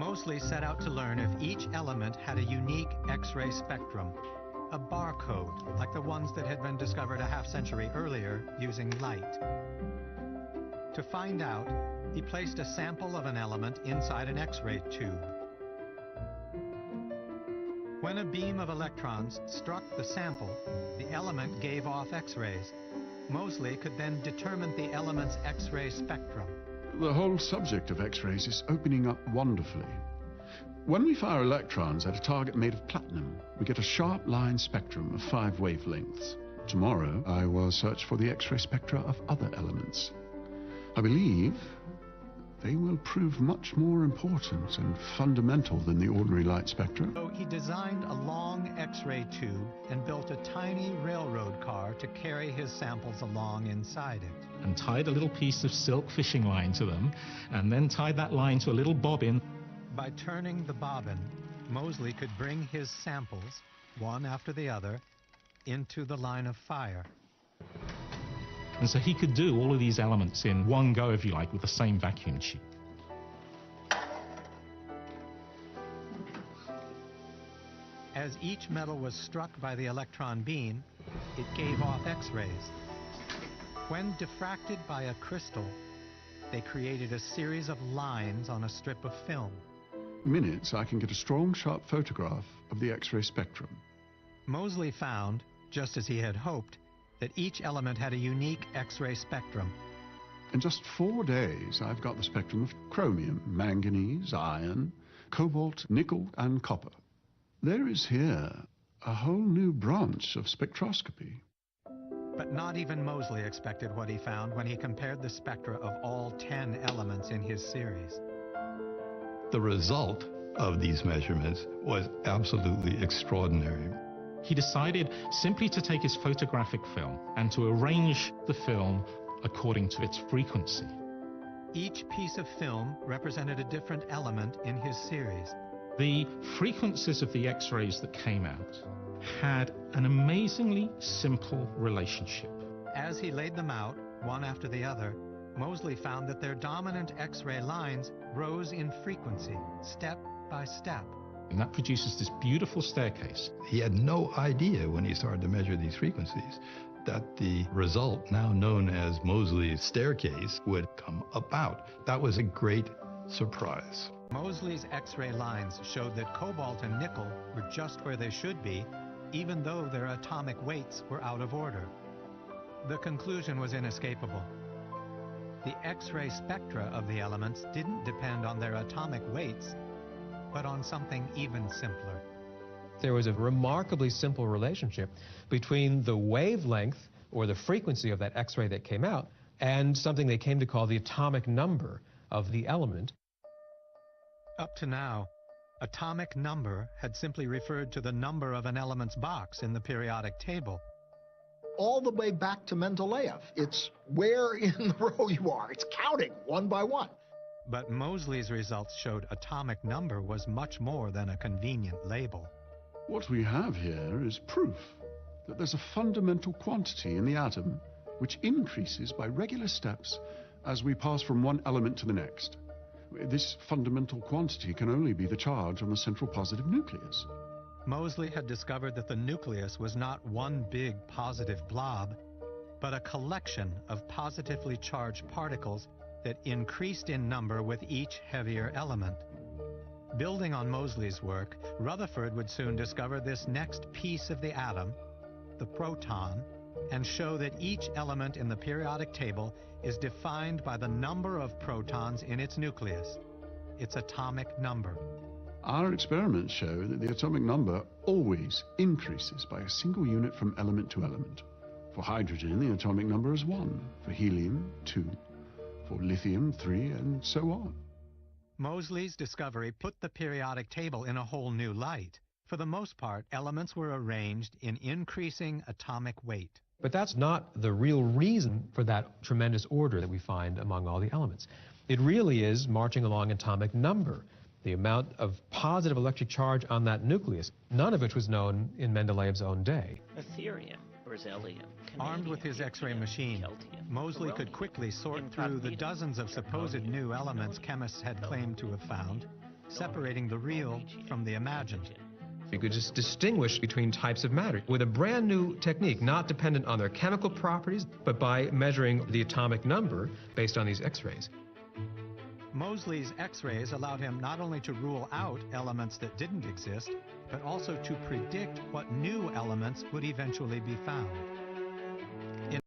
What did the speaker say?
Moseley set out to learn if each element had a unique X-ray spectrum, a barcode like the ones that had been discovered a half-century earlier using light. To find out, he placed a sample of an element inside an X-ray tube. When a beam of electrons struck the sample, the element gave off X-rays. Moseley could then determine the element's X-ray spectrum. The whole subject of X-rays is opening up wonderfully. When we fire electrons at a target made of platinum, we get a sharp line spectrum of 5 wavelengths. Tomorrow, I will search for the X-ray spectra of other elements. I believe they will prove much more important and fundamental than the ordinary light spectra. So he designed a long X-ray tube and built a tiny railroad car to carry his samples along inside it. And tied a little piece of silk fishing line to them, and then tied that line to a little bobbin. By turning the bobbin, Moseley could bring his samples, one after the other, into the line of fire. And so he could do all of these elements in one go, if you like, with the same vacuum tube. As each metal was struck by the electron beam, it gave off X-rays. When diffracted by a crystal, they created a series of lines on a strip of film. In minutes, I can get a strong, sharp photograph of the X-ray spectrum. Moseley found, just as he had hoped, that each element had a unique X-ray spectrum. In just 4 days, I've got the spectrum of chromium, manganese, iron, cobalt, nickel, and copper. There is here a whole new branch of spectroscopy. But not even Moseley expected what he found when he compared the spectra of all 10 elements in his series. The result of these measurements was absolutely extraordinary. He decided simply to take his photographic film and to arrange the film according to its frequency. Each piece of film represented a different element in his series. The frequencies of the X-rays that came out had an amazingly simple relationship. As he laid them out, one after the other, Moseley found that their dominant X-ray lines rose in frequency, step by step. And that produces this beautiful staircase. He had no idea when he started to measure these frequencies that the result, now known as Moseley's staircase, would come about. That was a great surprise. Moseley's X-ray lines showed that cobalt and nickel were just where they should be, even though their atomic weights were out of order. The conclusion was inescapable. The X-ray spectra of the elements didn't depend on their atomic weights, but on something even simpler. There was a remarkably simple relationship between the wavelength or the frequency of that X-ray that came out and something they came to call the atomic number of the element. Up to now, atomic number had simply referred to the number of an element's box in the periodic table. All the way back to Mendeleev. It's where in the row you are. It's counting one by one. But Moseley's results showed atomic number was much more than a convenient label. What we have here is proof that there's a fundamental quantity in the atom which increases by regular steps as we pass from one element to the next. This fundamental quantity can only be the charge on the central positive nucleus. Moseley had discovered that the nucleus was not one big positive blob, but a collection of positively charged particles that increased in number with each heavier element. Building on Moseley's work, Rutherford would soon discover this next piece of the atom, the proton, and show that each element in the periodic table is defined by the number of protons in its nucleus, its atomic number. Our experiments show that the atomic number always increases by a single unit from element to element. For hydrogen, the atomic number is 1. For helium, 2. For lithium, 3, and so on. Moseley's discovery put the periodic table in a whole new light. For the most part, elements were arranged in increasing atomic weight. But that's not the real reason for that tremendous order that we find among all the elements. It really is marching along atomic number, the amount of positive electric charge on that nucleus, none of which was known in Mendeleev's own day. Ethereum, beryllium, Armed with his X-ray machine, Moseley could quickly sort through the dozens of supposed new elements chemists had claimed to have found separating the real from the imagined. You could just distinguish between types of matter with a brand new technique, not dependent on their chemical properties, but by measuring the atomic number based on these X-rays. Moseley's X-rays allowed him not only to rule out elements that didn't exist, but also to predict what new elements would eventually be found.